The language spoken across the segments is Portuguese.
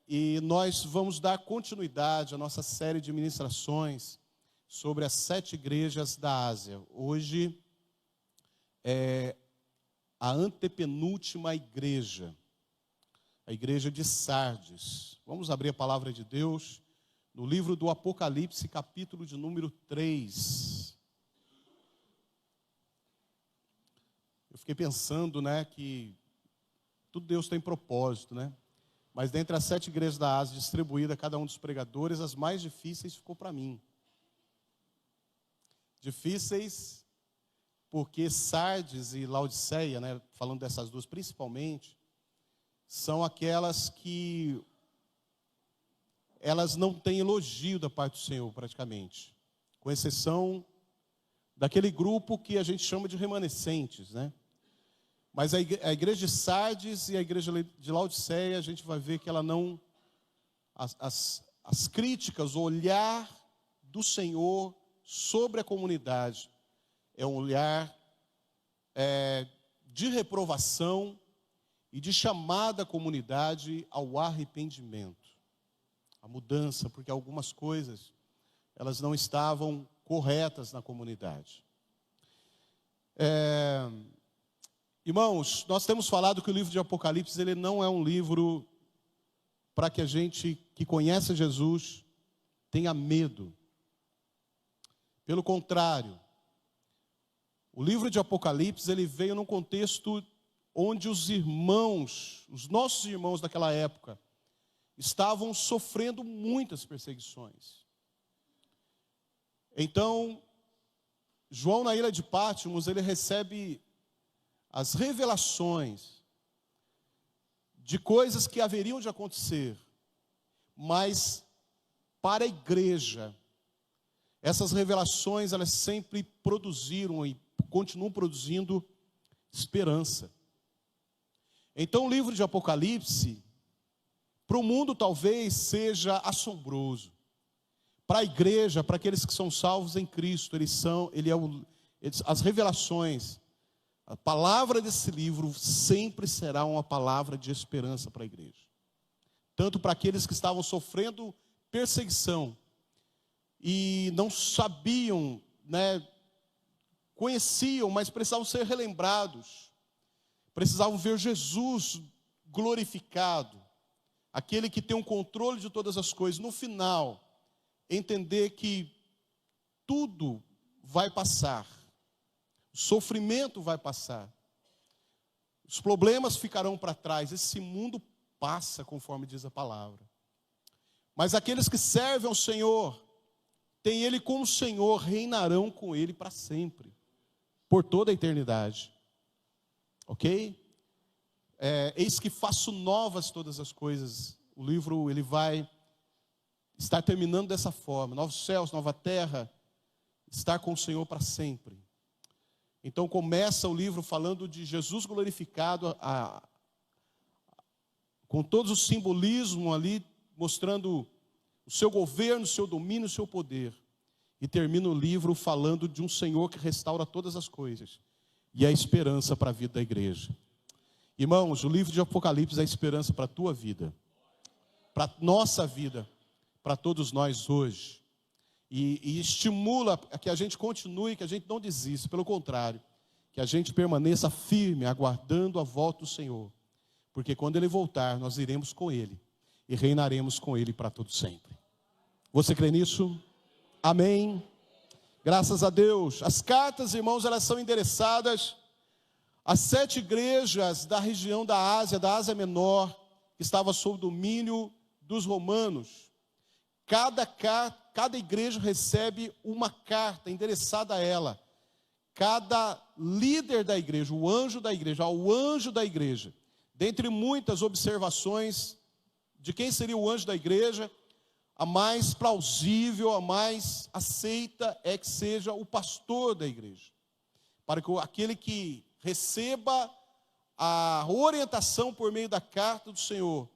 E nós vamos dar continuidade à nossa série de ministrações sobre as 7 igrejas da Ásia. Hoje é a antepenúltima igreja, a igreja de Sardes. Vamos abrir a palavra de Deus no livro do Apocalipse, capítulo de número 3. Eu fiquei pensando, que tudo Deus tem propósito, Mas dentre as 7 igrejas da Ásia distribuídas a cada um dos pregadores, as mais difíceis ficou para mim. Difíceis porque Sardes e Laodiceia, falando dessas duas principalmente, são aquelas que elas não têm elogio da parte do Senhor praticamente, com exceção daquele grupo que a gente chama de remanescentes, Mas a igreja de Sardes e a igreja de Laodiceia, a gente vai ver que ela não, as críticas, o olhar do Senhor sobre a comunidade é um olhar de reprovação e de chamada à comunidade ao arrependimento, a mudança, porque algumas coisas elas não estavam corretas na comunidade. Irmãos, nós temos falado que o livro de Apocalipse ele não é um livro para que a gente que conhece Jesus tenha medo. Pelo contrário, o livro de Apocalipse ele veio num contexto onde os irmãos, os nossos irmãos daquela época, estavam sofrendo muitas perseguições. Então, João na ilha de Patmos, ele recebe as revelações de coisas que haveriam de acontecer, mas para a igreja, essas revelações elas sempre produziram e continuam produzindo esperança. Então o livro de Apocalipse, para o mundo talvez seja assombroso, para a igreja, para aqueles que são salvos em Cristo, as revelações, a palavra desse livro sempre será uma palavra de esperança para a igreja. Tanto para aqueles que estavam sofrendo perseguição e não sabiam, conheciam, mas precisavam ser relembrados. Precisavam ver Jesus glorificado, aquele que tem o controle de todas as coisas. No final, entender que tudo vai passar. O sofrimento vai passar. Os problemas ficarão para trás. Esse mundo passa, conforme diz a palavra. Mas aqueles que servem ao Senhor, têm Ele como Senhor, reinarão com Ele para sempre, por toda a eternidade. Ok? Eis que faço novas todas as coisas. O livro ele vai estar terminando dessa forma. Novos céus, nova terra, estar com o Senhor para sempre. Então começa o livro falando de Jesus glorificado, com todos os simbolismos ali, mostrando o seu governo, o seu domínio, o seu poder. E termina o livro falando de um Senhor que restaura todas as coisas. E a esperança para a vida da igreja. Irmãos, o livro de Apocalipse é a esperança para a tua vida. Para a nossa vida. Para todos nós hoje. E estimula a que a gente continue, que a gente não desista. Pelo contrário, que a gente permaneça firme, aguardando a volta do Senhor. Porque quando Ele voltar, nós iremos com Ele. E reinaremos com Ele para todo sempre. Você crê nisso? Amém? Graças a Deus. As cartas, irmãos, elas são endereçadas às 7 igrejas da região da Ásia Menor, que estava sob o domínio dos romanos. Cada igreja recebe uma carta endereçada a ela. Cada líder da igreja, o anjo da igreja, ao anjo da igreja. Dentre muitas observações de quem seria o anjo da igreja, a mais plausível, a mais aceita é que seja o pastor da igreja. Para que aquele que receba a orientação por meio da carta do Senhor,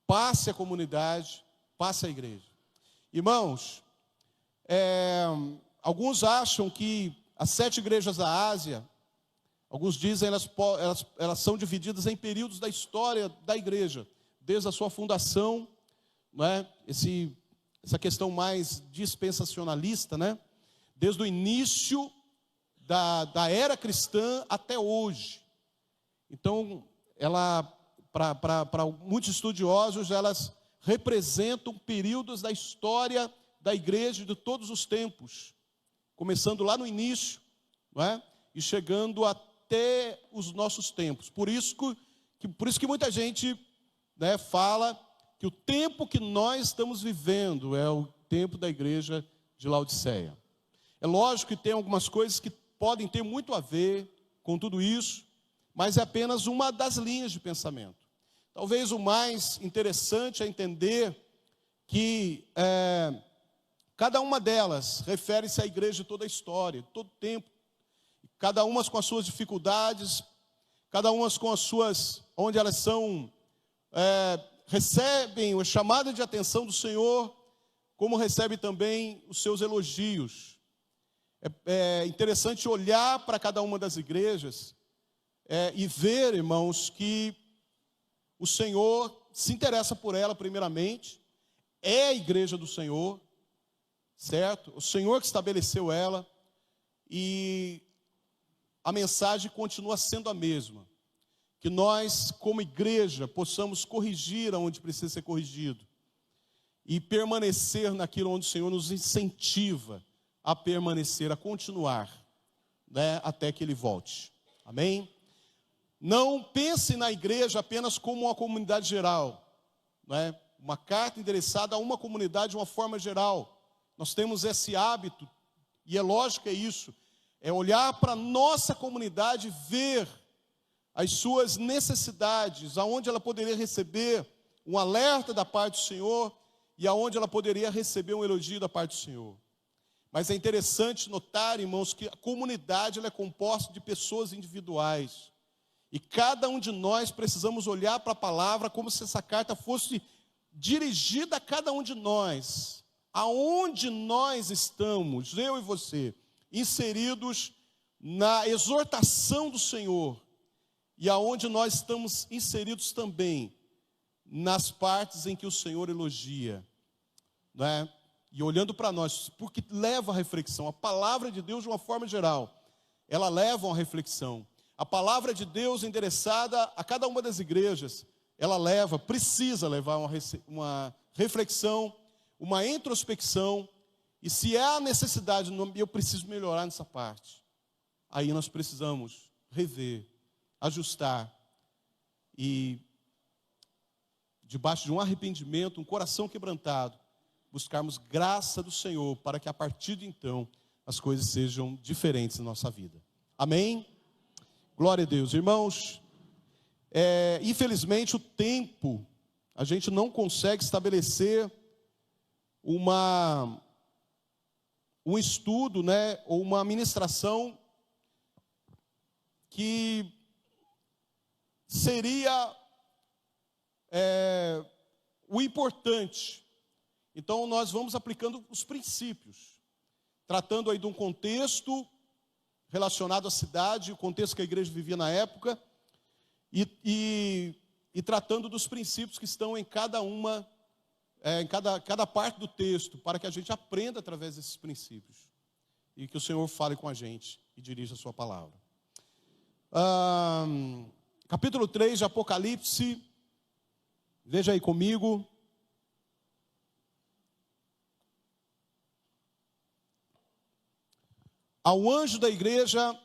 passe à comunidade, passe à igreja. Irmãos, alguns acham que as 7 igrejas da Ásia, alguns dizem elas são divididas em períodos da história da igreja, desde a sua fundação, não é? Essa questão mais dispensacionalista, né? Desde o início da era cristã até hoje. Então, para muitos estudiosos, elas representam períodos da história da igreja de todos os tempos, começando lá no início, não é? E chegando até os nossos tempos. Por isso que muita gente, né, fala que o tempo que nós estamos vivendo é o tempo da igreja de Laodiceia. É lógico que tem algumas coisas que podem ter muito a ver com tudo isso, mas é apenas uma das linhas de pensamento. Talvez o mais interessante é entender que cada uma delas refere-se à igreja de toda a história, de todo o tempo, cada uma com as suas dificuldades, cada uma com as suas, onde elas são, recebem a chamada de atenção do Senhor, como recebe também os seus elogios. É interessante olhar para cada uma das igrejas e ver, irmãos, que o Senhor se interessa por ela primeiramente, é a igreja do Senhor, certo? O Senhor que estabeleceu ela, e a mensagem continua sendo a mesma, que nós, como igreja, possamos corrigir onde precisa ser corrigido, e permanecer naquilo onde o Senhor nos incentiva a permanecer, a continuar, né, até que Ele volte. Amém? Não pense na igreja apenas como uma comunidade geral, né? Uma carta endereçada a uma comunidade de uma forma geral. Nós temos esse hábito, e é lógico que é isso, é olhar para a nossa comunidade, ver as suas necessidades, aonde ela poderia receber um alerta da parte do Senhor, e aonde ela poderia receber um elogio da parte do Senhor. Mas é interessante notar, irmãos, que a comunidade ela é composta de pessoas individuais. E cada um de nós precisamos olhar para a palavra como se essa carta fosse dirigida a cada um de nós. Aonde nós estamos, eu e você, inseridos na exortação do Senhor. E aonde nós estamos inseridos também nas partes em que o Senhor elogia. Não é? E olhando para nós, porque leva a reflexão. A palavra de Deus, de uma forma geral, ela leva a uma reflexão. A palavra de Deus endereçada a cada uma das igrejas, ela precisa levar uma reflexão, uma introspecção, e se há necessidade, eu preciso melhorar nessa parte, aí nós precisamos rever, ajustar, e debaixo de um arrependimento, um coração quebrantado, buscarmos graça do Senhor, para que a partir de então, as coisas sejam diferentes na nossa vida. Amém? Glória a Deus. Irmãos, infelizmente o tempo, a gente não consegue estabelecer um estudo, né, ou uma ministração que seria o importante. Então nós vamos aplicando os princípios, tratando aí de um contexto relacionado à cidade, o contexto que a igreja vivia na época, e tratando dos princípios que estão em cada uma, em cada parte do texto, para que a gente aprenda através desses princípios, e que o Senhor fale com a gente e dirija a sua palavra. Capítulo 3 de Apocalipse, veja aí comigo. Ao anjo da igreja,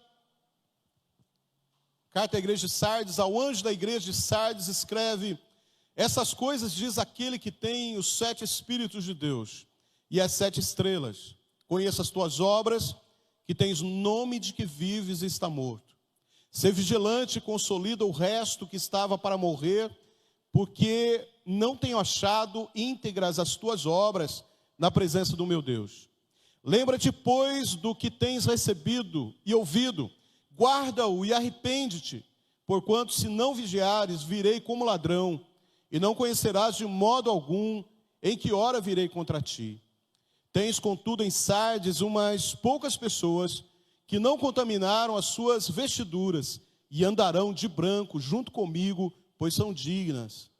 carta à igreja de Sardes, ao anjo da igreja de Sardes escreve: essas coisas diz aquele que tem os 7 Espíritos de Deus e as 7 estrelas. Conheça as tuas obras, que tens nome de que vives e está morto. Sê vigilante e consolida o resto que estava para morrer, porque não tenho achado íntegras as tuas obras na presença do meu Deus. Lembra-te, pois, do que tens recebido e ouvido, guarda-o e arrepende-te, porquanto se não vigiares, virei como ladrão, e não conhecerás de modo algum em que hora virei contra ti. Tens, contudo, em Sardes umas poucas pessoas que não contaminaram as suas vestiduras e andarão de branco junto comigo, pois são dignas.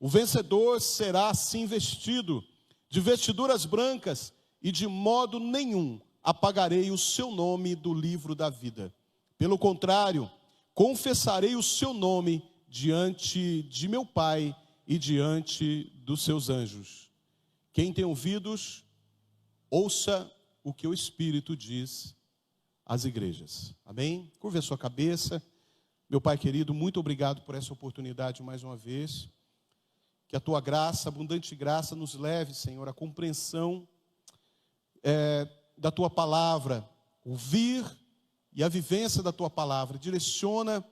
O vencedor será assim vestido de vestiduras brancas, e de modo nenhum apagarei o seu nome do livro da vida. Pelo contrário, confessarei o seu nome diante de meu Pai e diante dos seus anjos. Quem tem ouvidos, ouça o que o Espírito diz às igrejas. Amém? Curve a sua cabeça. Meu Pai querido, muito obrigado por essa oportunidade mais uma vez. Que a tua graça, abundante graça, nos leve, Senhor, à compreensão da tua palavra, ouvir e a vivência da tua palavra. Direciona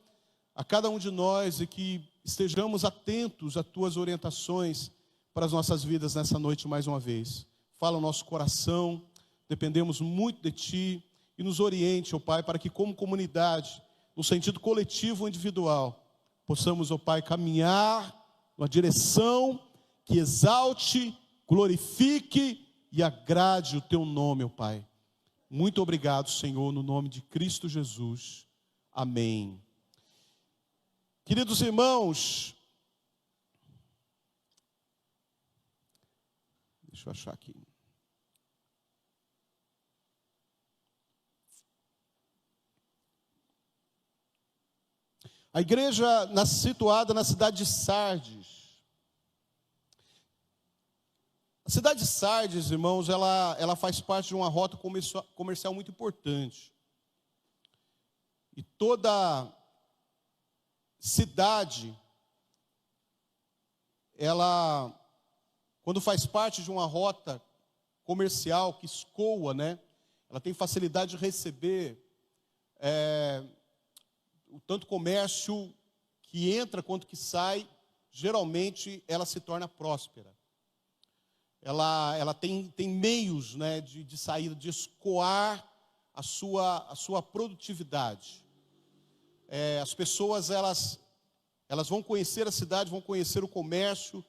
a cada um de nós e que estejamos atentos às tuas orientações para as nossas vidas nessa noite mais uma vez. Fala o nosso coração, dependemos muito de ti e nos oriente, ó Pai, para que como comunidade, no sentido coletivo ou individual, possamos, ó Pai, caminhar numa direção que exalte, glorifique e agrade o teu nome, ó Pai. Muito obrigado, Senhor, no nome de Cristo Jesus. Amém. Queridos irmãos, deixa eu achar aqui. A igreja situada na cidade de Sardes. A cidade de Sardes, irmãos, ela faz parte de uma rota comercial muito importante. E toda cidade, ela, quando faz parte de uma rota comercial que escoa, né? Ela tem facilidade de receber o tanto comércio que entra quanto que sai, geralmente ela se torna próspera. Ela tem meios, né, de saída, de escoar a sua produtividade. As pessoas, elas vão conhecer a cidade, vão conhecer o comércio,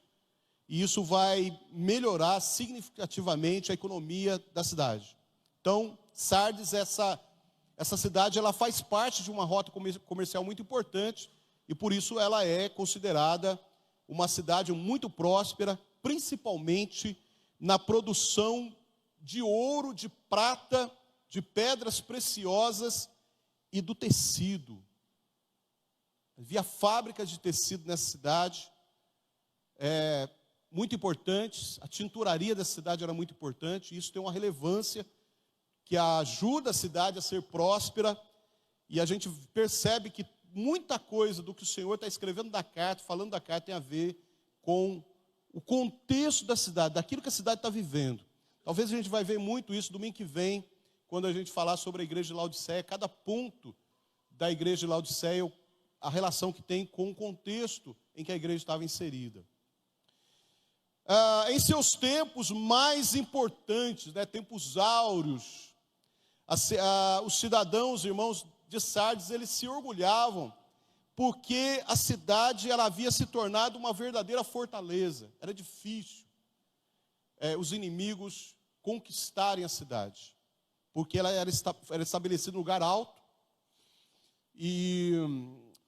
e isso vai melhorar significativamente a economia da cidade. Então, Sardes, essa cidade, ela faz parte de uma rota comercial muito importante, e por isso ela é considerada uma cidade muito próspera, principalmente na produção de ouro, de prata, de pedras preciosas e do tecido. Havia fábricas de tecido nessa cidade, muito importantes. A tinturaria da cidade era muito importante, e isso tem uma relevância que ajuda a cidade a ser próspera, e a gente percebe que muita coisa do que o Senhor está escrevendo da carta, falando da carta, tem a ver com o contexto da cidade, daquilo que a cidade está vivendo. Talvez a gente vai ver muito isso domingo que vem, quando a gente falar sobre a igreja de Laodiceia, cada ponto da igreja de Laodiceia, a relação que tem com o contexto em que a igreja estava inserida. Em seus tempos mais importantes, né, tempos áureos, os cidadãos, irmãos de Sardes, eles se orgulhavam, porque a cidade, ela havia se tornado uma verdadeira fortaleza. Era difícil os inimigos conquistarem a cidade, porque ela era estabelecida em lugar alto, e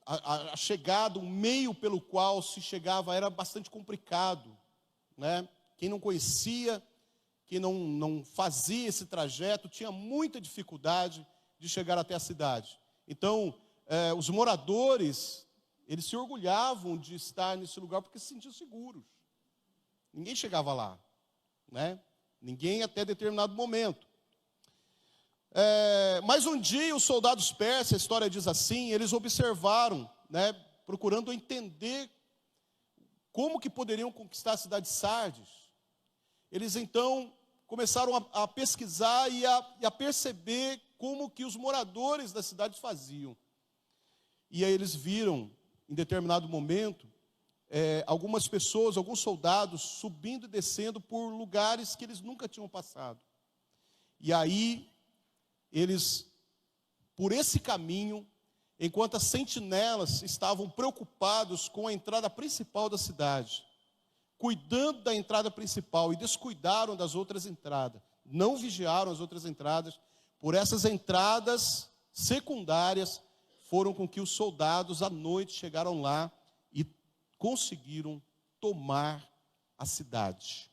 a chegada, o meio pelo qual se chegava era bastante complicado, né? Quem não conhecia, quem não fazia esse trajeto, tinha muita dificuldade de chegar até a cidade. Então, os moradores, eles se orgulhavam de estar nesse lugar porque se sentiam seguros. Ninguém chegava lá, né? Ninguém até determinado momento. Mas um dia os soldados persas, a história diz assim, eles observaram, né, procurando entender como que poderiam conquistar a cidade de Sardes. Eles então começaram a pesquisar e a perceber como que os moradores da cidade faziam. E aí eles viram, em determinado momento, algumas pessoas, alguns soldados, subindo e descendo por lugares que eles nunca tinham passado. E aí, eles, por esse caminho, enquanto as sentinelas estavam preocupados com a entrada principal da cidade, cuidando da entrada principal, e descuidaram das outras entradas, não vigiaram as outras entradas, por essas entradas secundárias, foram com que os soldados à noite chegaram lá e conseguiram tomar a cidade.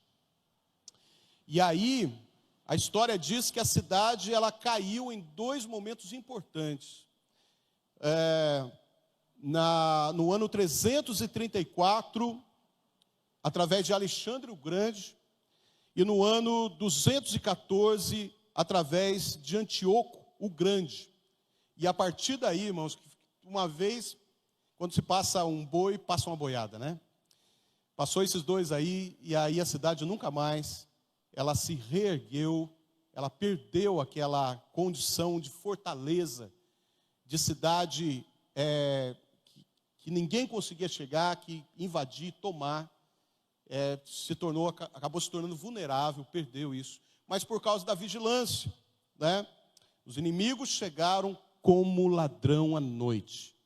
E aí, a história diz que a cidade ela caiu em dois momentos importantes. No ano 334, através de Alexandre o Grande, e no ano 214, através de Antíoco o Grande. E a partir daí, irmãos, uma vez, quando se passa um boi, passa uma boiada, né? Passou esses dois aí, e aí a cidade nunca mais, ela se reergueu, ela perdeu aquela condição de fortaleza, de cidade que ninguém conseguia chegar, que invadir, tomar, acabou se tornando vulnerável, perdeu isso. Mas por causa da vigilância, né? Os inimigos chegaram como ladrão à noite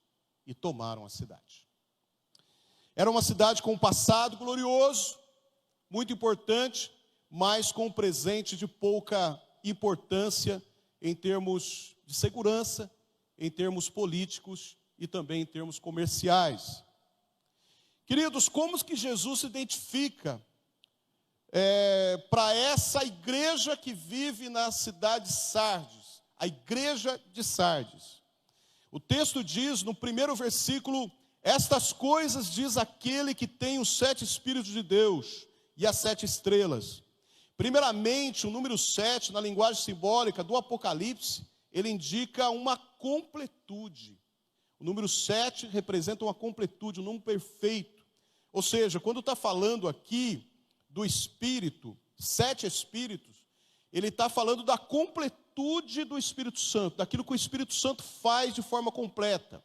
e tomaram a cidade. Era uma cidade com um passado glorioso, muito importante, mas com um presente de pouca importância em termos de segurança, em termos políticos e também em termos comerciais. Queridos, como que Jesus se identifica para essa igreja que vive na cidade de Sardes, a igreja de Sardes? O texto diz, no primeiro versículo, estas coisas diz aquele que tem os 7 Espíritos de Deus e as 7 estrelas. Primeiramente, o número 7, na linguagem simbólica do Apocalipse, ele indica uma completude. O número 7 representa uma completude, um número perfeito. Ou seja, quando está falando aqui do Espírito, 7 Espíritos, ele está falando da completude do Espírito Santo, daquilo que o Espírito Santo faz de forma completa.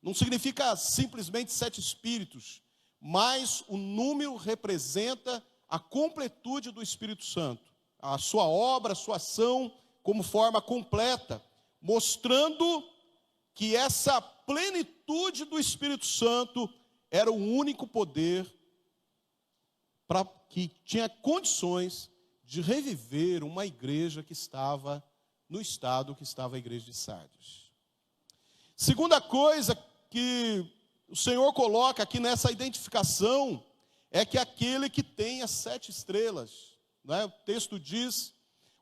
Não significa simplesmente 7 Espíritos, mas o número representa a completude do Espírito Santo, a sua obra, a sua ação como forma completa, mostrando que essa plenitude do Espírito Santo era o único poder que tinha condições de reviver uma igreja que estava no estado que estava a igreja de Sardes. Segunda coisa que o Senhor coloca aqui nessa identificação é que aquele que tem as 7 estrelas, né? O texto diz,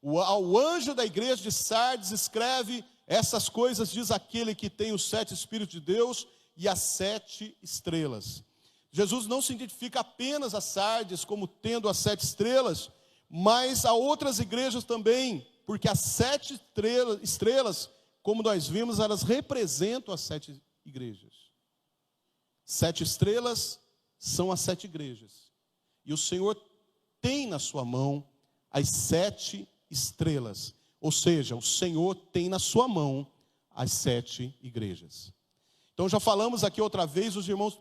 ao anjo da igreja de Sardes escreve, essas coisas diz aquele que tem os 7 Espíritos de Deus e as 7 estrelas. Jesus não se identifica apenas a Sardes como tendo as 7 estrelas, mas a outras igrejas também, porque as 7 estrelas, como nós vimos, elas representam as 7 igrejas. 7 estrelas são as 7 igrejas. E o Senhor tem na sua mão as 7 estrelas. Ou seja, o Senhor tem na sua mão as 7 igrejas. Então já falamos aqui outra vez, os irmãos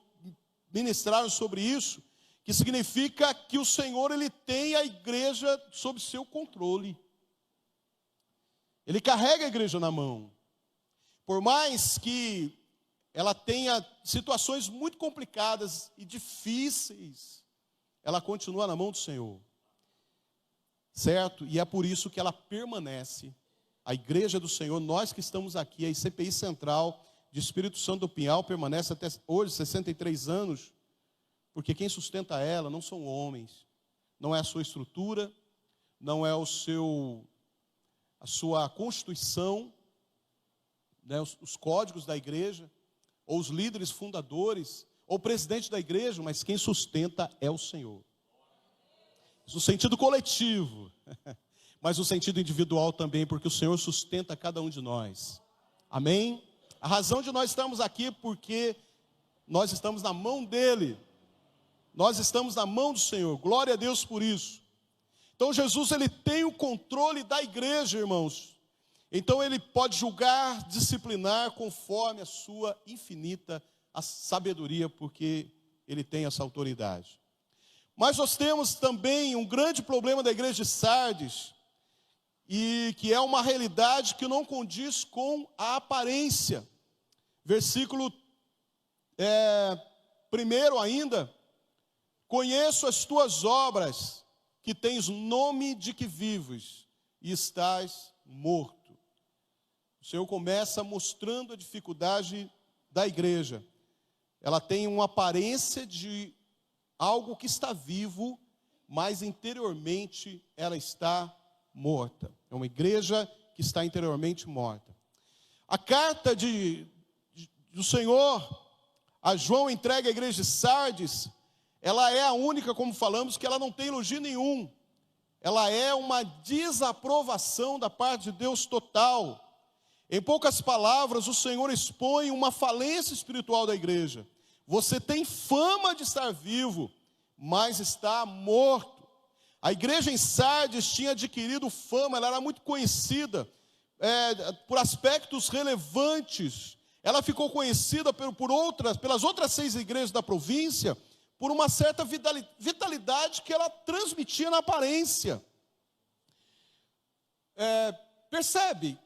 ministraram sobre isso, que significa que o Senhor ele tem a igreja sob seu controle. Ele carrega a igreja na mão. Por mais que ela tenha situações muito complicadas e difíceis, ela continua na mão do Senhor. Certo? E é por isso que ela permanece, a igreja do Senhor, nós que estamos aqui, a ICPI Central de Espírito Santo do Pinhal, permanece até hoje, 63 anos, porque quem sustenta ela não são homens, não é a sua estrutura, não é a sua constituição, né, os códigos da igreja, ou os líderes fundadores, ou o presidente da igreja, mas quem sustenta é o Senhor. No sentido coletivo, mas no sentido individual também, porque o Senhor sustenta cada um de nós. Amém? A razão de nós estarmos aqui é porque nós estamos na mão dEle. Nós estamos na mão do Senhor. Glória a Deus por isso. Então Jesus, ele tem o controle da igreja, irmãos. Então ele pode julgar, disciplinar conforme a sua infinita sabedoria, porque ele tem essa autoridade. Mas nós temos também um grande problema da igreja de Sardes, e que é uma realidade que não condiz com a aparência. Versículo 1 ainda, conheço as tuas obras, que tens nome de que vives, e estás morto. O Senhor começa mostrando a dificuldade da igreja. Ela tem uma aparência de algo que está vivo, mas interiormente ela está morta. É uma igreja que está interiormente morta. A carta do Senhor a João entregue à igreja de Sardes, ela é a única, como falamos, que ela não tem elogio nenhum. Ela é uma desaprovação da parte de Deus total. Em poucas palavras, o Senhor expõe uma falência espiritual da igreja. Você tem fama de estar vivo, mas está morto. A igreja em Sardes tinha adquirido fama, ela era muito conhecida por aspectos relevantes. Ela ficou conhecida pelas outras 6 igrejas da província, por uma certa vitalidade que ela transmitia na aparência. Percebe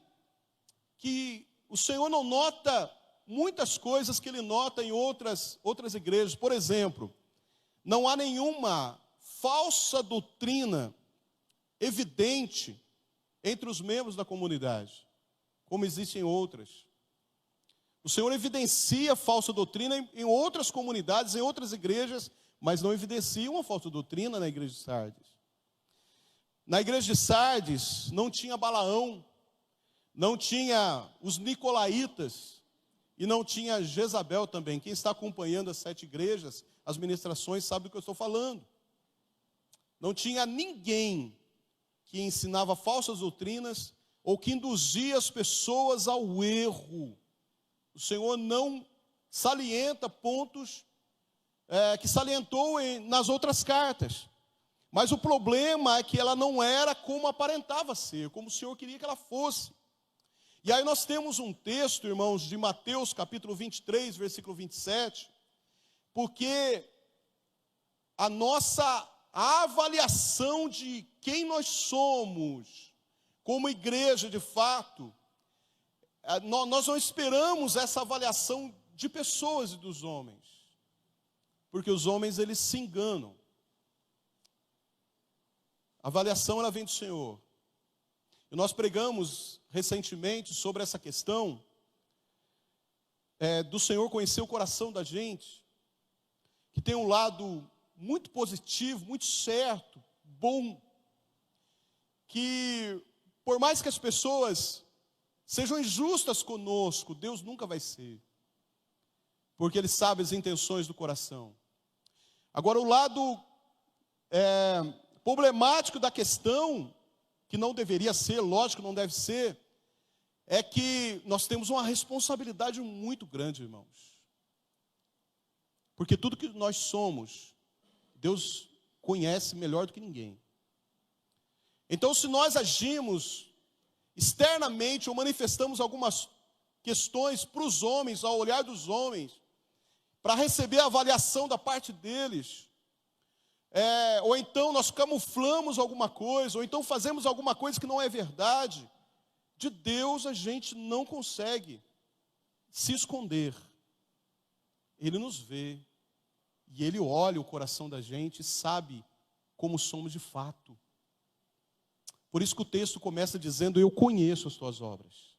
que o Senhor não nota muitas coisas que Ele nota em outras igrejas. Por exemplo, não há nenhuma falsa doutrina evidente entre os membros da comunidade, como existem outras. O Senhor evidencia falsa doutrina em outras comunidades, em outras igrejas, mas não evidencia uma falsa doutrina na igreja de Sardes. Na igreja de Sardes não tinha Balaão, não tinha os nicolaítas e não tinha Jezabel também. Quem está acompanhando as 7 igrejas, as ministrações, sabe do que eu estou falando. Não tinha ninguém que ensinava falsas doutrinas ou que induzia as pessoas ao erro. O Senhor não salienta pontos que salientou nas outras cartas. Mas o problema é que ela não era como aparentava ser, como o Senhor queria que ela fosse. E aí nós temos um texto, irmãos, de Mateus capítulo 23, versículo 27, porque a avaliação de quem nós somos, como igreja de fato, nós não esperamos essa avaliação de pessoas e dos homens, porque os homens eles se enganam. A avaliação ela vem do Senhor. E nós pregamos recentemente sobre essa questão do Senhor conhecer o coração da gente, que tem um lado muito positivo, muito certo, bom, que por mais que as pessoas sejam injustas conosco, Deus nunca vai ser, porque Ele sabe as intenções do coração. Agora, o lado problemático da questão, que não deveria ser, lógico que não deve ser, é que nós temos uma responsabilidade muito grande, irmãos. Porque tudo que nós somos, Deus conhece melhor do que ninguém. Então, se nós agimos externamente ou manifestamos algumas questões para os homens, ao olhar dos homens, para receber a avaliação da parte deles, ou então nós camuflamos alguma coisa, ou então fazemos alguma coisa que não é verdade, de Deus a gente não consegue se esconder. Ele nos vê, e Ele olha o coração da gente e sabe como somos de fato. Por isso que o texto começa dizendo: eu conheço as tuas obras.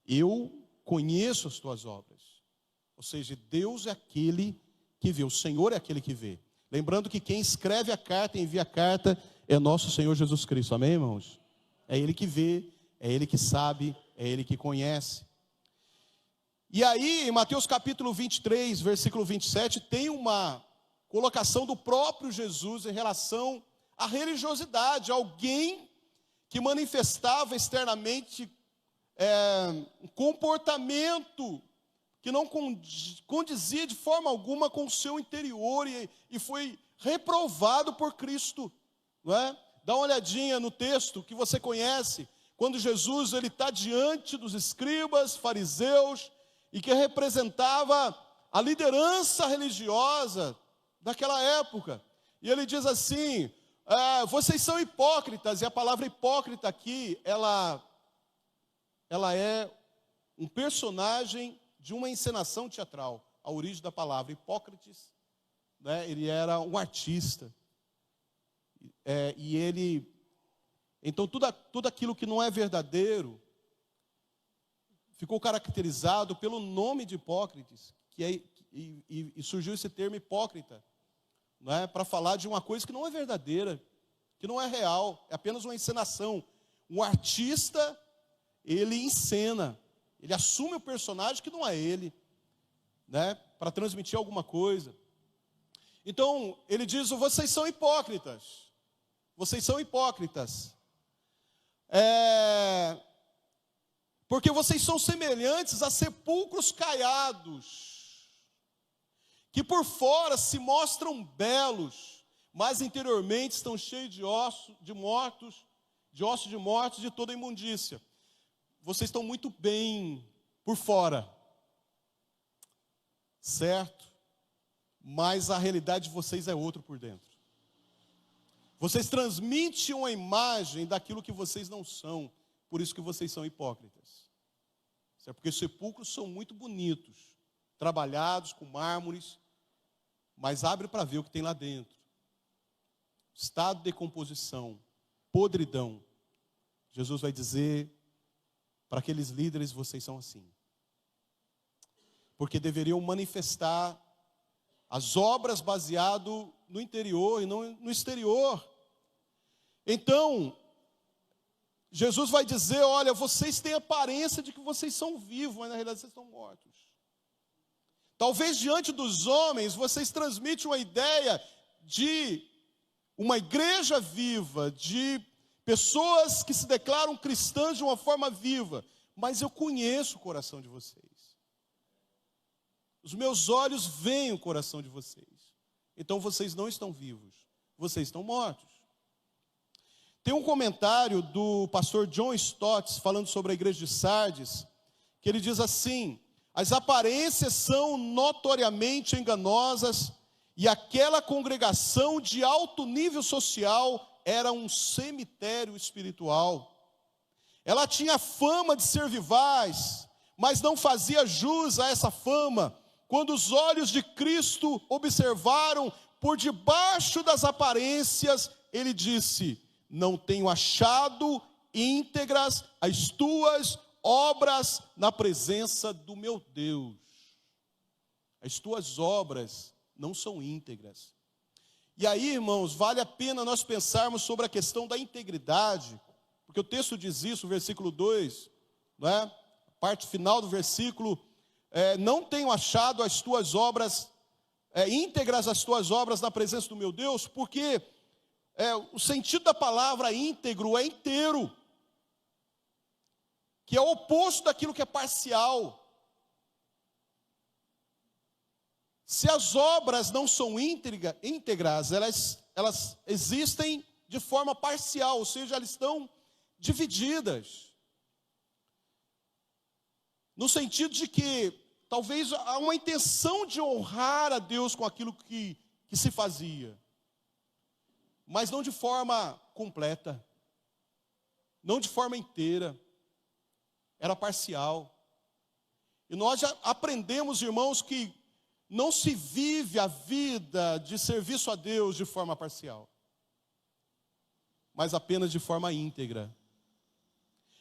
Eu conheço as tuas obras. Ou seja, Deus é aquele que vê, o Senhor é aquele que vê. Lembrando que quem escreve a carta e envia a carta é nosso Senhor Jesus Cristo. Amém, irmãos? É Ele que vê, é Ele que sabe, é Ele que conhece. E aí, em Mateus capítulo 23, versículo 27, tem uma colocação do próprio Jesus em relação à religiosidade. Alguém que manifestava externamente um comportamento que não condizia de forma alguma com o seu interior e foi reprovado por Cristo, não é? Dá uma olhadinha no texto que você conhece, quando Jesus ele está diante dos escribas, fariseus, e que representava a liderança religiosa daquela época. E ele diz assim: vocês são hipócritas. E a palavra hipócrita aqui, ela é um personagem de uma encenação teatral. A origem da palavra Hipócrates, né, ele era um artista. E ele, então tudo aquilo que não é verdadeiro ficou caracterizado pelo nome de Hipócrates, e surgiu esse termo hipócrita, não é, para falar de uma coisa que não é verdadeira, que não é real, é apenas uma encenação. Um artista, ele encena, ele assume o personagem que não é ele, né, para transmitir alguma coisa. Então, ele diz, vocês são hipócritas. Vocês são hipócritas. Porque vocês são semelhantes a sepulcros caiados, que por fora se mostram belos, mas interiormente estão cheios de ossos de mortos, de toda imundícia. Vocês estão muito bem por fora, certo? Mas a realidade de vocês é outra por dentro. Vocês transmitem uma imagem daquilo que vocês não são, por isso que vocês são hipócritas. Certo? Porque os sepulcros são muito bonitos, trabalhados com mármores, mas abre para ver o que tem lá dentro. Estado de decomposição, podridão. Jesus vai dizer para aqueles líderes, vocês são assim. Porque deveriam manifestar as obras baseado no interior e não no exterior. Então, Jesus vai dizer, olha, vocês têm aparência de que vocês são vivos, mas na realidade vocês estão mortos. Talvez diante dos homens, vocês transmitem uma ideia de uma igreja viva, de pessoas que se declaram cristãs de uma forma viva, mas eu conheço o coração de vocês. Os meus olhos veem o coração de vocês. Então vocês não estão vivos, vocês estão mortos. Tem um comentário do pastor John Stott falando sobre a igreja de Sardes, que ele diz assim: as aparências são notoriamente enganosas e aquela congregação de alto nível social era um cemitério espiritual. Ela tinha fama de ser vivaz, mas não fazia jus a essa fama. Quando os olhos de Cristo observaram por debaixo das aparências, ele disse: não tenho achado íntegras as tuas obras na presença do meu Deus. As tuas obras não são íntegras. E aí, irmãos, vale a pena nós pensarmos sobre a questão da integridade, porque o texto diz isso, o versículo 2, não é? A parte final do versículo, não tenho achado as tuas obras, íntegras as tuas obras na presença do meu Deus, porque o sentido da palavra íntegro é inteiro, que é o oposto daquilo que é parcial. Se as obras não são íntegras, elas existem de forma parcial, ou seja, elas estão divididas. No sentido de que talvez há uma intenção de honrar a Deus com aquilo que se fazia, mas não de forma completa, não de forma inteira, era parcial. E nós já aprendemos, irmãos, que não se vive a vida de serviço a Deus de forma parcial, mas apenas de forma íntegra.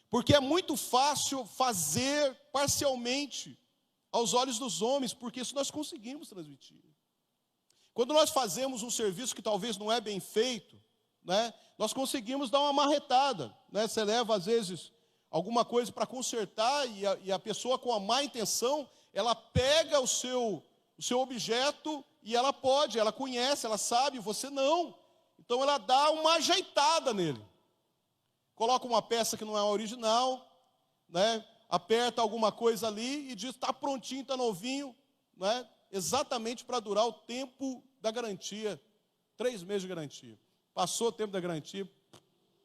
Porque é muito fácil fazer parcialmente aos olhos dos homens, porque isso nós conseguimos transmitir. Quando nós fazemos um serviço que talvez não é bem feito, né, nós conseguimos dar uma marretada, né? Você leva às vezes alguma coisa para consertar e a pessoa com a má intenção, ela pega o seu objeto e ela conhece, ela sabe, você não. Então ela dá uma ajeitada nele. Coloca uma peça que não é a original, né? Aperta alguma coisa ali e diz, está prontinho, está novinho, né? Exatamente para durar o tempo da garantia, 3 meses de garantia. Passou o tempo da garantia,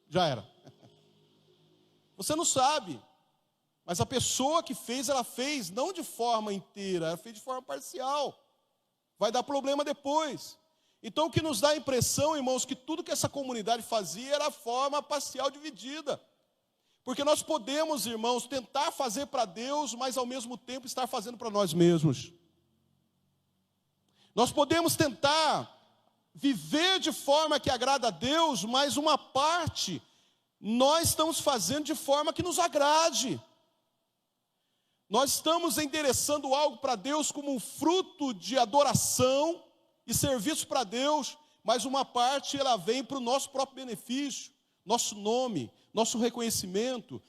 já era. Você não sabe, mas a pessoa que fez, ela fez não de forma inteira, ela fez de forma parcial. Vai dar problema depois. Então o que nos dá a impressão, irmãos, que tudo que essa comunidade fazia era forma parcial dividida. Porque nós podemos, irmãos, tentar fazer para Deus, mas ao mesmo tempo estar fazendo para nós mesmos. Nós podemos tentar viver de forma que agrada a Deus, mas uma parte nós estamos fazendo de forma que nos agrade. Nós estamos endereçando algo para Deus como um fruto de adoração, e serviços para Deus, mas uma parte ela vem para o nosso próprio benefício, nosso nome, nosso reconhecimento,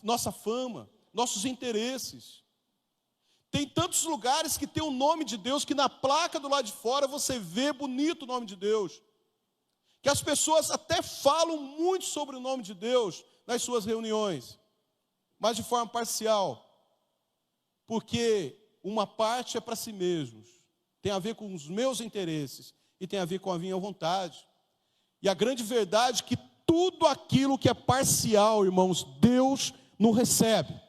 nossa fama, nossos interesses. Tem tantos lugares que tem o nome de Deus, que na placa do lado de fora você vê bonito o nome de Deus. Que as pessoas até falam muito sobre o nome de Deus nas suas reuniões, mas de forma parcial. Porque uma parte é para si mesmos, tem a ver com os meus interesses e tem a ver com a minha vontade. E a grande verdade é que tudo aquilo que é parcial, irmãos, Deus não recebe.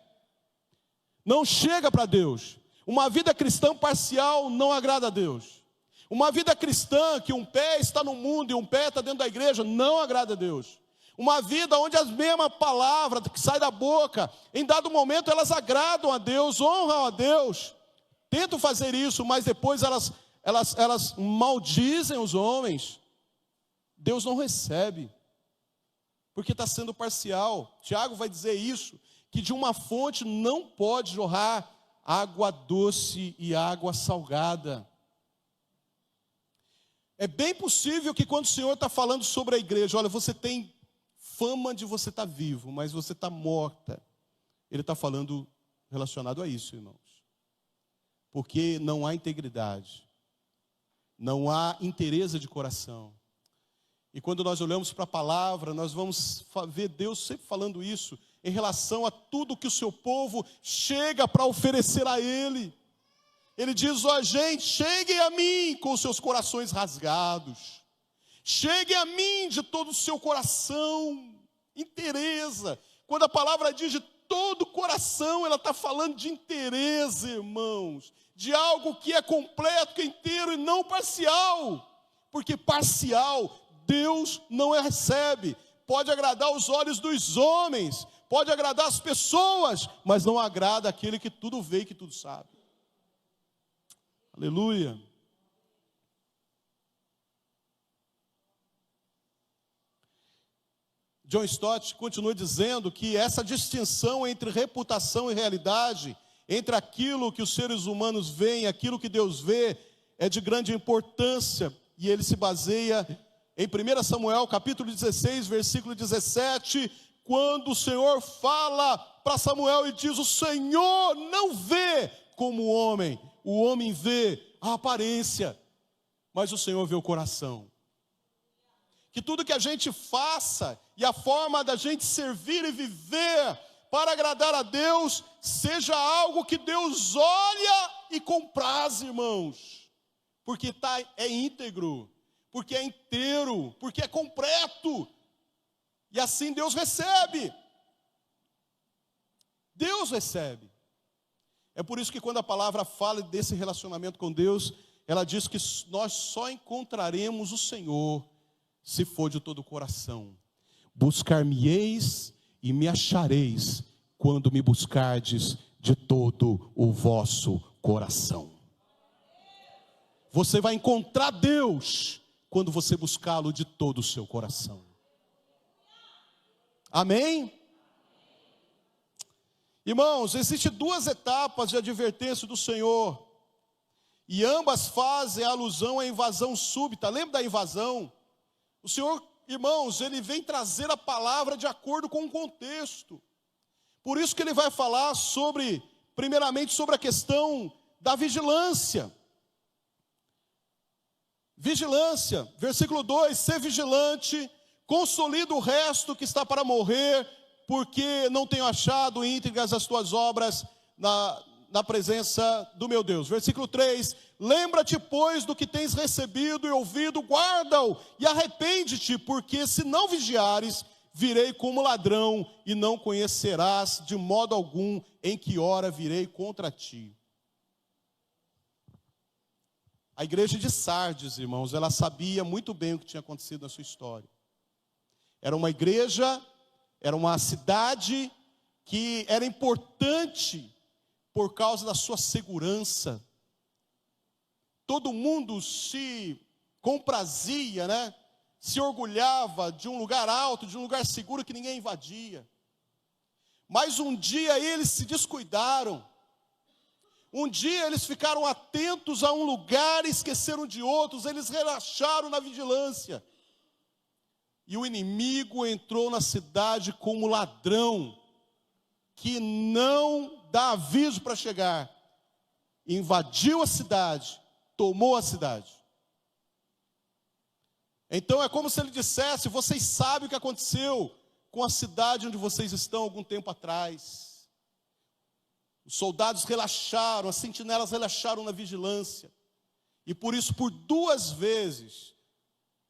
Não chega para Deus. Uma vida cristã parcial não agrada a Deus. Uma vida cristã que um pé está no mundo e um pé está dentro da igreja não agrada a Deus. Uma vida onde as mesmas palavras que saem da boca, em dado momento elas agradam a Deus, honram a Deus, tentam fazer isso, mas depois elas maldizem os homens. Deus não recebe, porque está sendo parcial. Tiago vai dizer isso, que de uma fonte não pode jorrar água doce e água salgada. É bem possível que quando o Senhor está falando sobre a igreja, olha, você tem fama de você estar vivo, mas você está morta. Ele está falando relacionado a isso, irmãos. Porque não há integridade, não há inteireza de coração. E quando nós olhamos para a palavra, nós vamos ver Deus sempre falando isso, em relação a tudo que o seu povo chega para oferecer a Ele. Ele diz, ó gente, cheguem a mim com os seus corações rasgados. Cheguem a mim de todo o seu coração, inteireza. Quando a palavra diz de todo o coração, ela está falando de inteireza, irmãos. De algo que é completo, que é inteiro e não parcial. Porque parcial, Deus não recebe. Pode agradar os olhos dos homens, pode agradar as pessoas, mas não agrada aquele que tudo vê e que tudo sabe. Aleluia. John Stott continua dizendo que essa distinção entre reputação e realidade, entre aquilo que os seres humanos veem e aquilo que Deus vê, é de grande importância, e ele se baseia em 1 Samuel capítulo 16, versículo 17, quando o Senhor fala para Samuel e diz, o Senhor não vê como o homem vê a aparência, mas o Senhor vê o coração. Que tudo que a gente faça e a forma da gente servir e viver para agradar a Deus, seja algo que Deus olha e compraz, irmãos, porque é íntegro, porque é inteiro, porque é completo, e assim Deus recebe. Deus recebe. É por isso que quando a palavra fala desse relacionamento com Deus, ela diz que nós só encontraremos o Senhor se for de todo o coração. Buscar-me-eis e me achareis quando me buscardes de todo o vosso coração. Você vai encontrar Deus quando você buscá-lo de todo o seu coração. Amém? Irmãos, existem duas etapas de advertência do Senhor, e ambas fazem alusão à invasão súbita. Lembra da invasão? O Senhor, irmãos, Ele vem trazer a palavra de acordo com o contexto. Por isso que Ele vai falar primeiramente sobre a questão da vigilância. Vigilância, versículo 2, ser vigilante, consolida o resto que está para morrer, porque não tenho achado íntegras as tuas obras na presença do meu Deus. Versículo 3, lembra-te, pois, do que tens recebido e ouvido, guarda-o e arrepende-te, porque se não vigiares, virei como ladrão e não conhecerás de modo algum em que hora virei contra ti. A igreja de Sardes, irmãos, ela sabia muito bem o que tinha acontecido na sua história. Era uma igreja, era uma cidade que era importante por causa da sua segurança. Todo mundo se comprazia, né? Se orgulhava de um lugar alto, de um lugar seguro que ninguém invadia. Mas um dia eles se descuidaram. Um dia eles ficaram atentos a um lugar e esqueceram de outros, eles relaxaram na vigilância. E o inimigo entrou na cidade como ladrão, que não dá aviso para chegar. Invadiu a cidade, tomou a cidade. Então é como se ele dissesse: vocês sabem o que aconteceu com a cidade onde vocês estão algum tempo atrás. Os soldados relaxaram, as sentinelas relaxaram na vigilância. E por isso, por 2 vezes,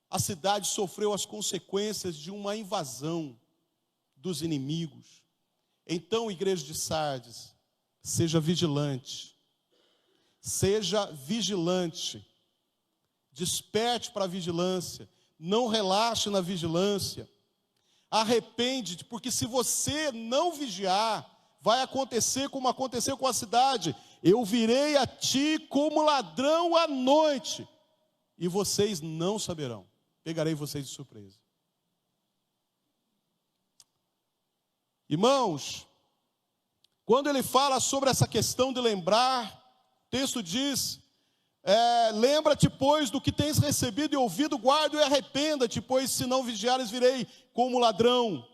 a cidade sofreu as consequências de uma invasão dos inimigos. Então, igreja de Sardes, seja vigilante. Seja vigilante. Desperte para a vigilância. Não relaxe na vigilância. Arrepende-te, porque se você não vigiar, vai acontecer como aconteceu com a cidade. Eu virei a ti como ladrão à noite, e vocês não saberão. Pegarei vocês de surpresa. Irmãos, quando ele fala sobre essa questão de lembrar, o texto diz: lembra-te, pois, do que tens recebido e ouvido, guarda e arrependa-te, pois se não vigiares, virei como ladrão.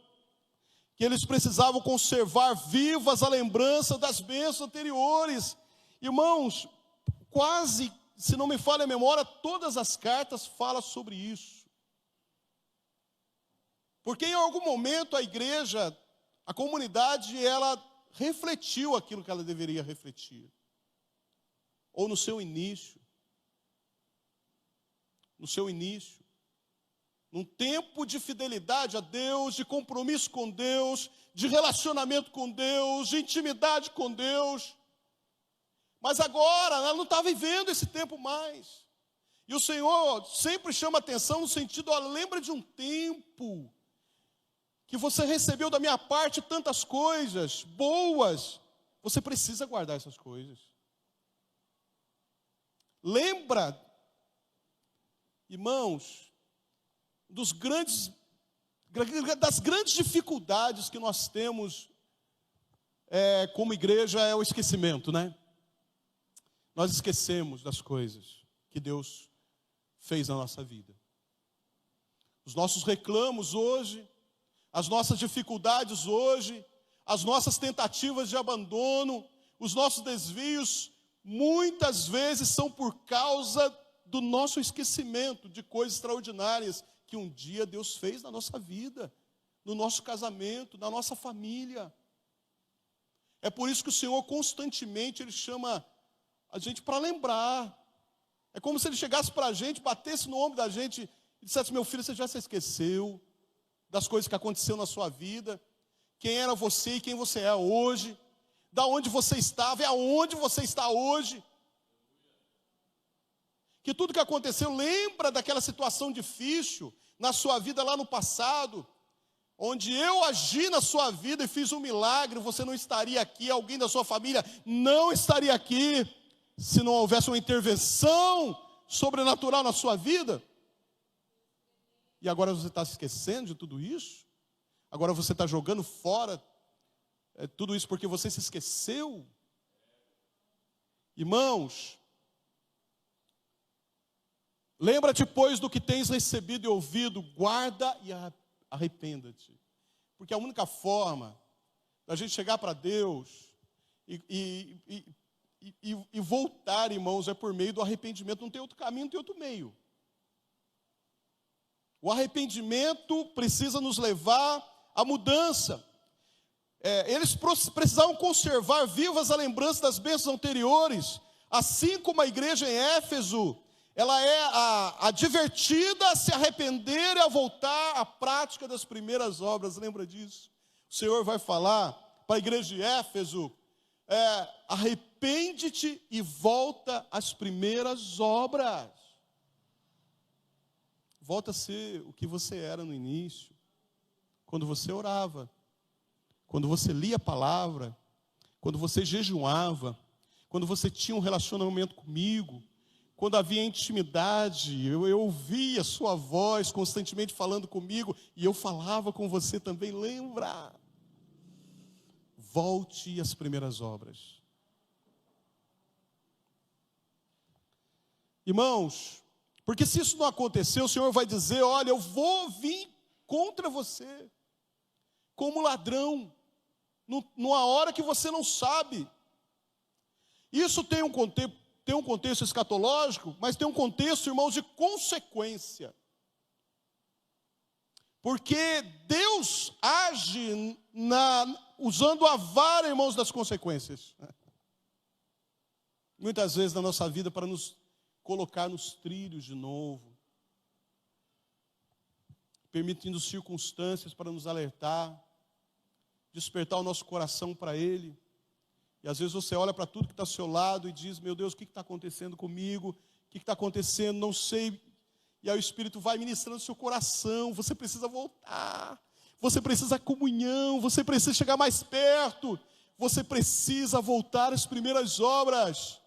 Que eles precisavam conservar vivas a lembrança das bênçãos anteriores. Irmãos, quase, se não me falha a memória, todas as cartas falam sobre isso. Porque em algum momento a igreja, a comunidade, ela refletiu aquilo que ela deveria refletir. Ou no seu início. No seu início. Num tempo de fidelidade a Deus, de compromisso com Deus, de relacionamento com Deus, de intimidade com Deus. Mas agora, ela não está vivendo esse tempo mais. E o Senhor sempre chama atenção no sentido: lembra de um tempo que você recebeu da minha parte tantas coisas boas. Você precisa guardar essas coisas. Lembra, irmãos, das grandes dificuldades que nós temos como igreja é o esquecimento, né? Nós esquecemos das coisas que Deus fez na nossa vida. Os nossos reclamos hoje, as nossas dificuldades hoje, as nossas tentativas de abandono, os nossos desvios, muitas vezes são por causa do nosso esquecimento de coisas extraordinárias que um dia Deus fez na nossa vida, no nosso casamento, na nossa família. É por isso que o Senhor constantemente, Ele chama a gente para lembrar. É como se Ele chegasse para a gente, batesse no ombro da gente e dissesse: meu filho, você já se esqueceu das coisas que aconteceram na sua vida, quem era você e quem você é hoje, da onde você estava e aonde você está hoje. Que tudo que aconteceu, lembra daquela situação difícil na sua vida lá no passado, onde eu agi na sua vida e fiz um milagre, você não estaria aqui, alguém da sua família não estaria aqui, se não houvesse uma intervenção sobrenatural na sua vida. E agora você está se esquecendo de tudo isso? Agora você está jogando fora tudo isso porque você se esqueceu? Irmãos, lembra-te, pois, do que tens recebido e ouvido, guarda e arrependa-te. Porque a única forma da gente chegar para Deus e voltar, irmãos, é por meio do arrependimento. Não tem outro caminho, não tem outro meio. O arrependimento precisa nos levar à mudança. Eles precisavam conservar vivas a lembrança das bênçãos anteriores, assim como a igreja em Éfeso, ela é advertida a se arrepender e a voltar à prática das primeiras obras. Lembra disso? O Senhor vai falar para a igreja de Éfeso: arrepende-te e volta às primeiras obras. Volta a ser o que você era no início, quando você orava, quando você lia a palavra, quando você jejuava, quando você tinha um relacionamento comigo, quando havia intimidade, eu ouvia a sua voz constantemente falando comigo, e eu falava com você também. Lembra? Volte às primeiras obras. Irmãos, porque se isso não acontecer, o Senhor vai dizer: olha, eu vou vir contra você, como ladrão, numa hora que você não sabe. Isso tem um contexto escatológico, mas tem um contexto, irmãos, de consequência. Porque Deus age usando a vara, irmãos, das consequências. Muitas vezes na nossa vida para nos colocar nos trilhos de novo, permitindo circunstâncias para nos alertar, despertar o nosso coração para Ele. E às vezes você olha para tudo que está ao seu lado e diz: meu Deus, o que está acontecendo comigo? O que está acontecendo? Não sei. E aí o Espírito vai ministrando o seu coração. Você precisa voltar, você precisa comunhão, você precisa chegar mais perto, você precisa voltar às primeiras obras.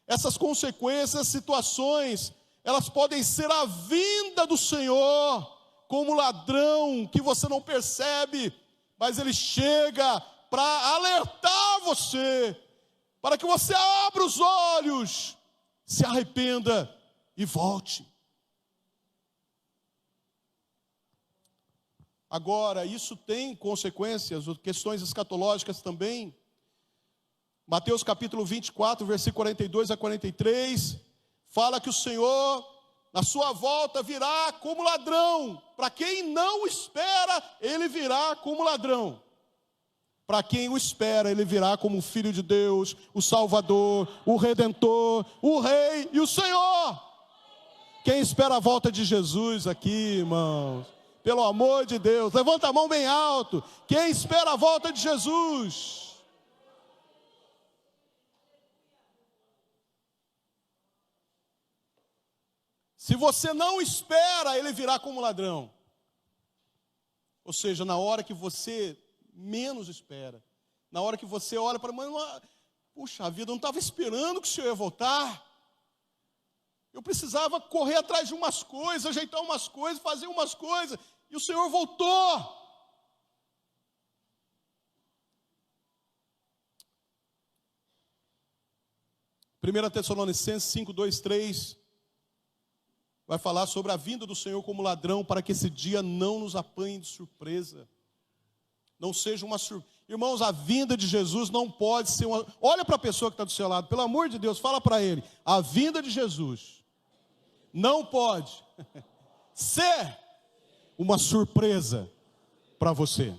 Essas consequências, situações, elas podem ser a vinda do Senhor, como ladrão que você não percebe, mas Ele chega para alertar você, para que você abra os olhos, se arrependa e volte. Agora, isso tem consequências, questões escatológicas também. Mateus capítulo 24, versículo 42 a 43, fala que o Senhor, na sua volta, virá como ladrão. Para quem não espera, Ele virá como ladrão. Para quem o espera, Ele virá como o Filho de Deus, o Salvador, o Redentor, o Rei e o Senhor. Quem espera a volta de Jesus aqui, irmãos? Pelo amor de Deus, levanta a mão bem alto. Quem espera a volta de Jesus? Se você não espera, Ele virá como ladrão. Ou seja, na hora que você menos espera, na hora que você olha para mim, puxa vida, eu não estava esperando que o Senhor ia voltar. Eu precisava correr atrás de umas coisas, ajeitar umas coisas, fazer umas coisas, e o Senhor voltou. Primeira Tessalonicenses 5, 2, 3... vai falar sobre a vinda do Senhor como ladrão, para que esse dia não nos apanhe de surpresa. Não seja uma surpresa. Irmãos, a vinda de Jesus não pode ser uma... Olha para a pessoa que está do seu lado, pelo amor de Deus, fala para ele: a vinda de Jesus não pode ser uma surpresa para você.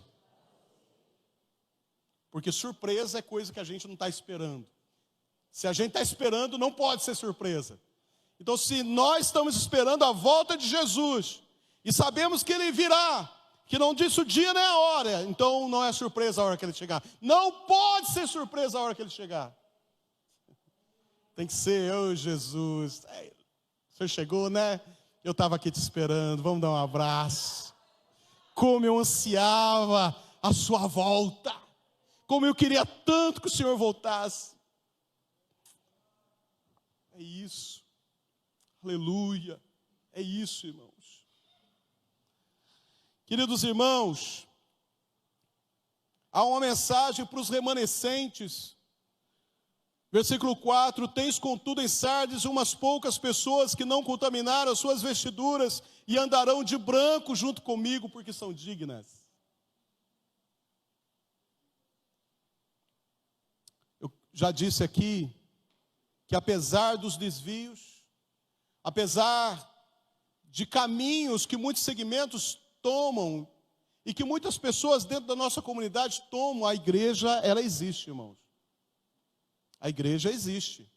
Porque surpresa é coisa que a gente não está esperando. Se a gente está esperando, não pode ser surpresa. Então, se nós estamos esperando a volta de Jesus, e sabemos que Ele virá, que não disse o dia nem a hora, então não é surpresa a hora que Ele chegar. Não pode ser surpresa a hora que Ele chegar. Tem que ser: ô Jesus, o Senhor chegou, né? Eu estava aqui te esperando, vamos dar um abraço. Como eu ansiava a sua volta, como eu queria tanto que o Senhor voltasse. É isso. Aleluia, é isso, irmãos. Queridos irmãos, há uma mensagem para os remanescentes. Versículo 4: tens contudo em Sardes umas poucas pessoas que não contaminaram as suas vestiduras e andarão de branco junto comigo, porque são dignas. Eu já disse aqui que apesar dos desvios, apesar de caminhos que muitos segmentos tomam, e que muitas pessoas dentro da nossa comunidade tomam, a igreja, ela existe, irmãos. A igreja existe.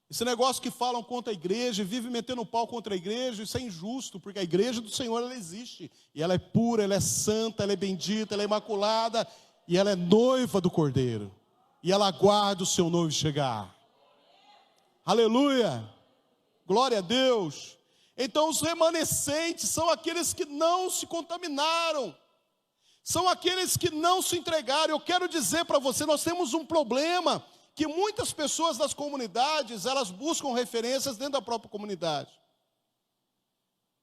Esse negócio que falam contra a igreja, vive metendo pau contra a igreja, isso é injusto, porque a igreja do Senhor, ela existe. E ela é pura, ela é santa, ela é bendita, ela é imaculada, e ela é noiva do Cordeiro. E ela aguarda o seu noivo chegar. Aleluia! Glória a Deus. Então os remanescentes são aqueles que não se contaminaram, são aqueles que não se entregaram. Eu quero dizer para você, nós temos um problema, que muitas pessoas das comunidades, elas buscam referências dentro da própria comunidade.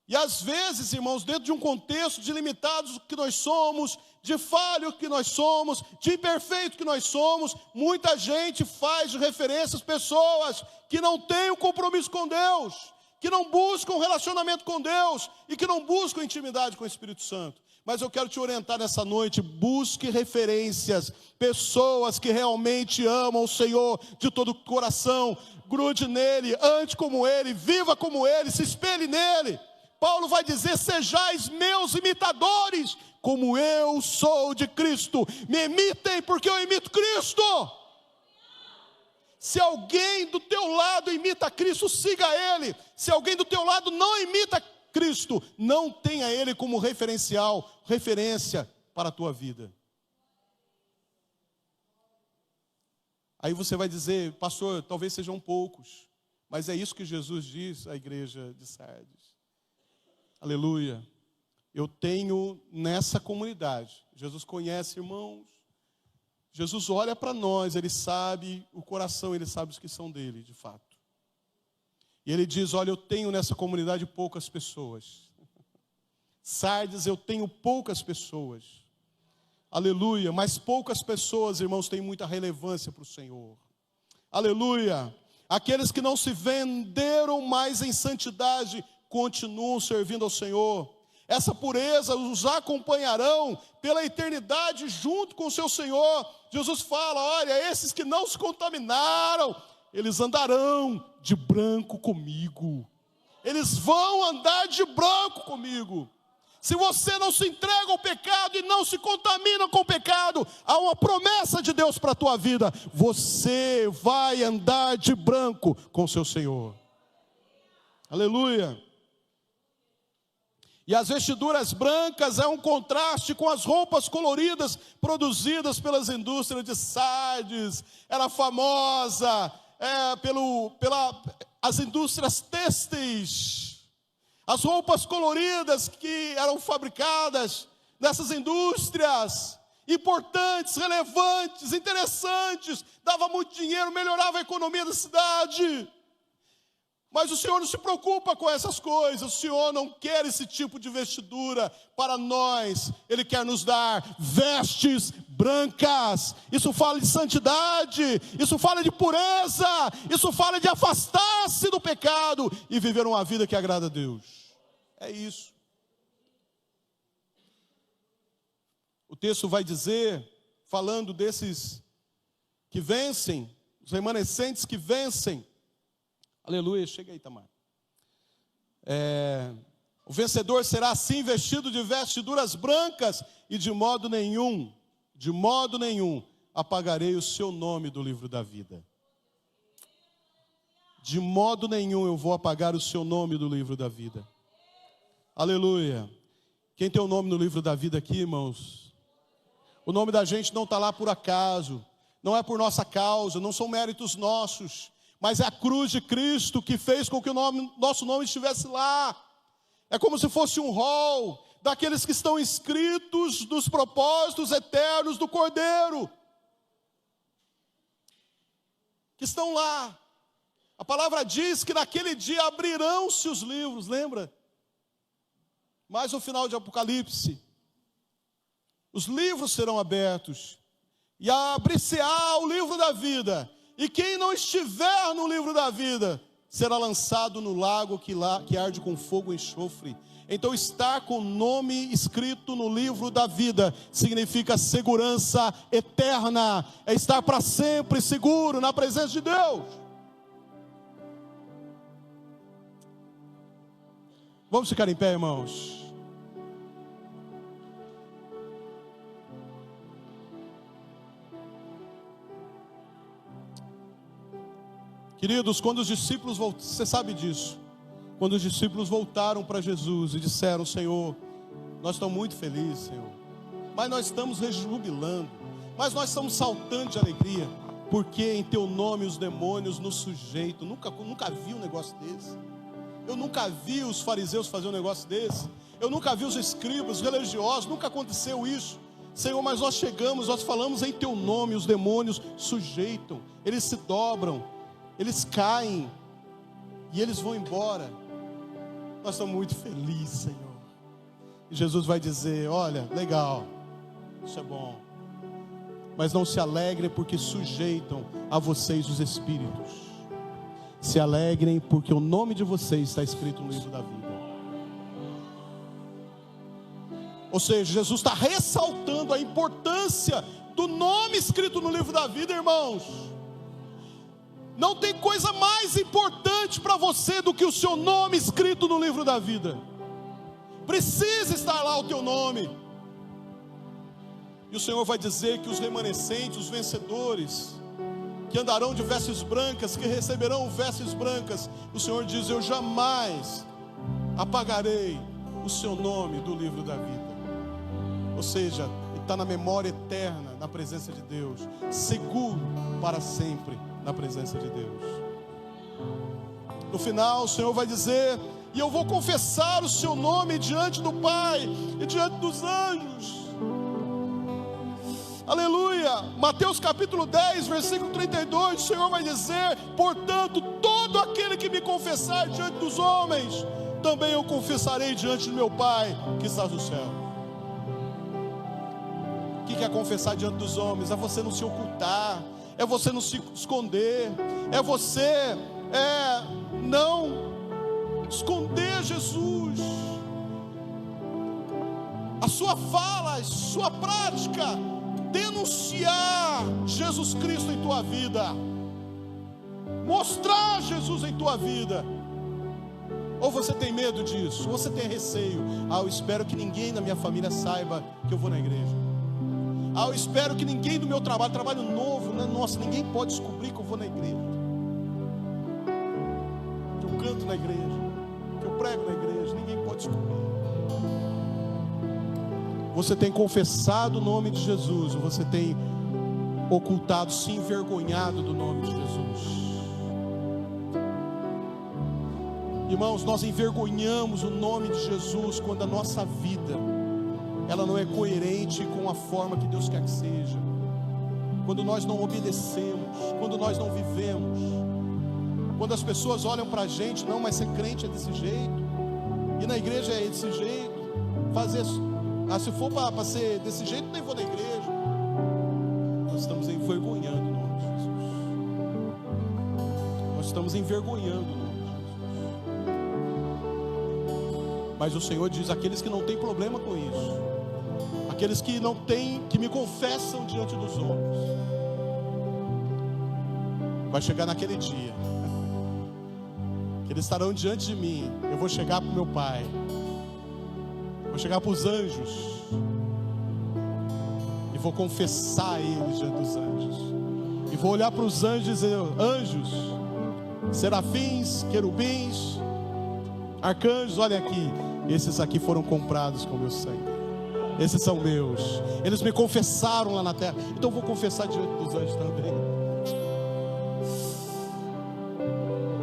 E às vezes, irmãos, dentro de um contexto de limitados que nós somos, de falho que nós somos, de imperfeito que nós somos, muita gente faz de referências pessoas que não têm um compromisso com Deus, que não buscam um relacionamento com Deus e que não buscam intimidade com o Espírito Santo. Mas eu quero te orientar nessa noite: busque referências, pessoas que realmente amam o Senhor de todo o coração, grude nele, ande como ele, viva como ele, se espelhe nele. Paulo vai dizer: sejais meus imitadores, como eu sou de Cristo. Me imitem porque eu imito Cristo. Se alguém do teu lado imita Cristo, siga ele. Se alguém do teu lado não imita Cristo, não tenha ele como referência para a tua vida. Aí você vai dizer: pastor, talvez sejam poucos, mas é isso que Jesus diz à igreja de Sardes. Aleluia. Eu tenho nessa comunidade, Jesus conhece, irmãos, Jesus olha para nós, ele sabe o coração, ele sabe os que são dele, de fato. E ele diz: olha, eu tenho nessa comunidade poucas pessoas. Sardes, eu tenho poucas pessoas. Aleluia, mas poucas pessoas, irmãos, têm muita relevância para o Senhor. Aleluia. Aqueles que não se venderam mais em santidade, continuam servindo ao Senhor. Essa pureza os acompanharão pela eternidade junto com o seu Senhor. Jesus fala: olha, esses que não se contaminaram, eles andarão de branco comigo. Eles vão andar de branco comigo. Se você não se entrega ao pecado e não se contamina com o pecado, há uma promessa de Deus para a tua vida: você vai andar de branco com o seu Senhor. Aleluia. E as vestiduras brancas é um contraste com as roupas coloridas produzidas pelas indústrias de Sardes. Era famosa pelas indústrias têxteis. As roupas coloridas que eram fabricadas nessas indústrias, importantes, relevantes, interessantes, dava muito dinheiro, melhorava a economia da cidade. Mas o Senhor não se preocupa com essas coisas. O Senhor não quer esse tipo de vestidura para nós. Ele quer nos dar vestes brancas. Isso fala de santidade, isso fala de pureza, isso fala de afastar-se do pecado e viver uma vida que agrada a Deus. É isso. O texto vai dizer, falando desses que vencem, os remanescentes que vencem. Aleluia, chega aí, Tamar. O vencedor será assim vestido de vestiduras brancas, e de modo nenhum, apagarei o seu nome do livro da vida. De modo nenhum eu vou apagar o seu nome do livro da vida. Aleluia. Quem tem o nome no livro da vida aqui, irmãos? O nome da gente não está lá por acaso, não é por nossa causa, não são méritos nossos, mas é a cruz de Cristo que fez com que nosso nome estivesse lá. É como se fosse um rol daqueles que estão inscritos nos propósitos eternos do Cordeiro, que estão lá. A palavra diz que naquele dia abrirão-se os livros, lembra? Mais no final de Apocalipse, os livros serão abertos, e abrir-se-á o livro da vida. E quem não estiver no livro da vida será lançado no lago que arde com fogo e enxofre. Então estar com o nome escrito no livro da vida significa segurança eterna. É estar para sempre seguro na presença de Deus. Vamos ficar em pé, irmãos. Queridos, quando os discípulos voltaram, você sabe disso, quando os discípulos voltaram para Jesus e disseram: Senhor, nós estamos muito felizes, Senhor, mas nós estamos rejubilando, mas nós estamos saltando de alegria, porque em teu nome os demônios nos sujeitam. Nunca vi um negócio desse. Eu nunca vi os fariseus fazer um negócio desse. Eu nunca vi os escribas, os religiosos, nunca aconteceu isso. Senhor, mas nós chegamos, nós falamos em teu nome, os demônios sujeitam, eles se dobram, eles caem e eles vão embora. Nós estamos muito felizes, Senhor. E Jesus vai dizer: olha, legal, isso é bom, mas não se alegre porque sujeitam a vocês os espíritos. se alegrem, porque o nome de vocês está escrito no livro da vida. Ou seja, Jesus está ressaltando a importância do nome escrito no livro da vida, irmãos. Não tem coisa mais importante para você do que o seu nome escrito no livro da vida. Precisa estar lá o teu nome. E o Senhor vai dizer que os remanescentes, os vencedores, que andarão de vestes brancas, que receberão vestes brancas, o Senhor diz: eu jamais apagarei o seu nome do livro da vida. Ou seja, está na memória eterna, na presença de Deus, seguro para sempre na presença de Deus. No final o Senhor vai dizer: e eu vou confessar o seu nome diante do Pai e diante dos anjos. Aleluia. Mateus capítulo 10, versículo 32, o Senhor vai dizer: portanto, todo aquele que me confessar diante dos homens, também eu confessarei diante do meu Pai que está no céu. O que é confessar diante dos homens? É você não se ocultar, é você não se esconder, é você não esconder Jesus. A sua fala, a sua prática, denunciar Jesus Cristo em tua vida, mostrar Jesus em tua vida. Ou você tem medo disso, ou você tem receio: eu espero que ninguém da minha família saiba que eu vou na igreja. Eu espero que ninguém do meu trabalho novo, né? Nossa, ninguém pode descobrir que eu vou na igreja, que eu canto na igreja, que eu prego na igreja, ninguém pode descobrir. Você tem confessado o nome de Jesus, ou você tem ocultado, se envergonhado do nome de Jesus? Irmãos, nós envergonhamos o nome de Jesus quando a nossa vida ela não é coerente com a forma que Deus quer que seja, quando nós não obedecemos, quando nós não vivemos, quando as pessoas olham para a gente: não, mas ser crente é desse jeito, e na igreja é desse jeito, se for para ser desse jeito, nem vou na igreja. Nós estamos envergonhando o nome de Jesus. Nós estamos envergonhando o nome de Jesus. Mas o Senhor diz: aqueles que não têm problema com isso, aqueles que não têm, que me confessam diante dos homens, vai chegar naquele dia que eles estarão diante de mim. Eu vou chegar para o meu Pai, vou chegar para os anjos e vou confessar a eles diante dos anjos, e vou olhar para os anjos e dizer: anjos, serafins, querubins, arcanjos, olhem aqui, esses aqui foram comprados com meu sangue, esses são meus, eles me confessaram lá na terra, então eu vou confessar diante dos anjos também.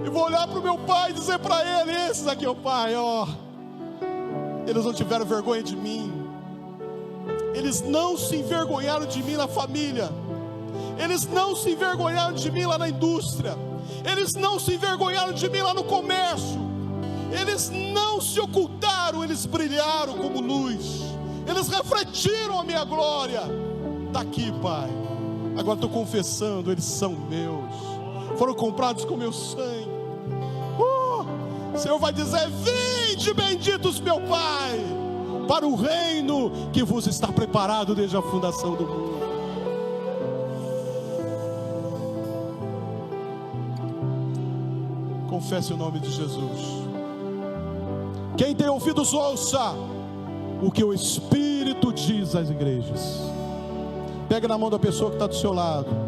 E vou olhar para o meu Pai e dizer para ele: esses aqui, ó Pai, ó, eles não tiveram vergonha de mim, eles não se envergonharam de mim na família, eles não se envergonharam de mim lá na indústria, eles não se envergonharam de mim lá no comércio, eles não se ocultaram, eles brilharam como luz, eles refletiram a minha glória. Está aqui, Pai, agora estou confessando, eles são meus, foram comprados com meu sangue. O Senhor vai dizer: vinde benditos meu Pai, para o reino que vos está preparado desde a fundação do mundo. Confesse o nome de Jesus. Quem tem ouvidos, ouça o que o Espírito diz às igrejas. Pega na mão da pessoa que está do seu lado